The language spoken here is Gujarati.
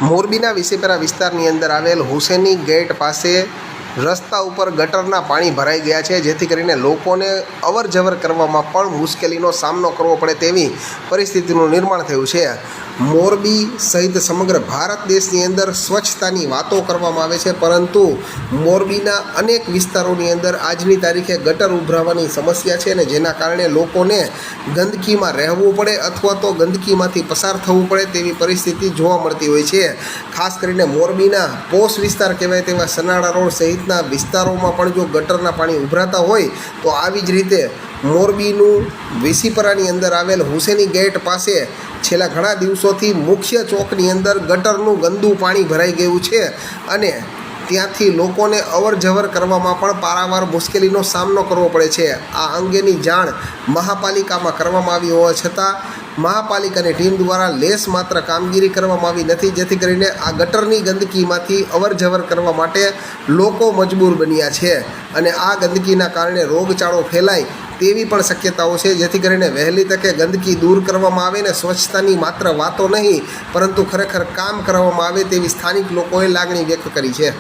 મોરબીના વિસીપરા વિસ્તારની અંદર આવેલ હુસેની ગેટ પાસે રસ્તા ઉપર ગટરના પાણી ભરાઈ ગયા છે, જેથી કરીને લોકોને અવર જવર કરવામાં પણ મુશ્કેલીનો સામનો કરવો પડે તેવી પરિસ્થિતિનું નિર્માણ થયું છે। મોરબી સહિત સમગ્ર ભારત દેશની અંદર સ્વચ્છતાની વાતો કરવામાં આવે છે, પરંતુ મોરબીના અનેક વિસ્તારોની અંદર આજની તારીખે ગટર ઉભરાવાની સમસ્યા છે, અને જેના કારણે લોકોને ગંદકીમાં રહેવું પડે અથવા તો ગંદકીમાંથી પસાર થવું પડે તેવી પરિસ્થિતિ જોવા મળતી હોય છે। ખાસ કરીને મોરબીના પોશ વિસ્તાર કહેવાય તેવા સનાળા રોડ સહિતના વિસ્તારોમાં પણ જો ગટરના પાણી ઉભરાતા હોય તો આવી જ રીતે મોરબીનું વિસીપરાની અંદર આવેલ હુસેની ગેટ પાસે છેલ્લા ઘણા દિવસોથી મુખ્ય ચોકની અંદર ગટરનું ગંદુ પાણી ભરાઈ ગયું છે, અને ત્યાંથી લોકોને અવર જવર કરવામાં પણ પારાવાર મુશ્કેલીનો સામનો કરવો પડે છે। આ અંગેની જાણ મહાપાલિકામાં કરવામાં આવી હોવા છતાં મહાપાલિકાની ટીમ દ્વારા લેસ માત્ર કામગીરી કરવામાં આવી નથી, જેથી કરીને આ ગટરની ગંદકીમાંથી અવર જવર કરવા માટે લોકો મજબૂર બન્યા છે, અને આ ગંદકીના કારણે રોગચાળો ફેલાય તેવી પણ શક્યતાઓ છે, જેથી કરીને વહેલી તકે ગંદકી દૂર કરવામાં આવે ને સ્વચ્છતાની માત્ર વાતો નહીં પરંતુ ખરેખર કામ કરવામાં આવે તેવી સ્થાનિક લોકોએ લાગણી વ્યક્ત કરી છે।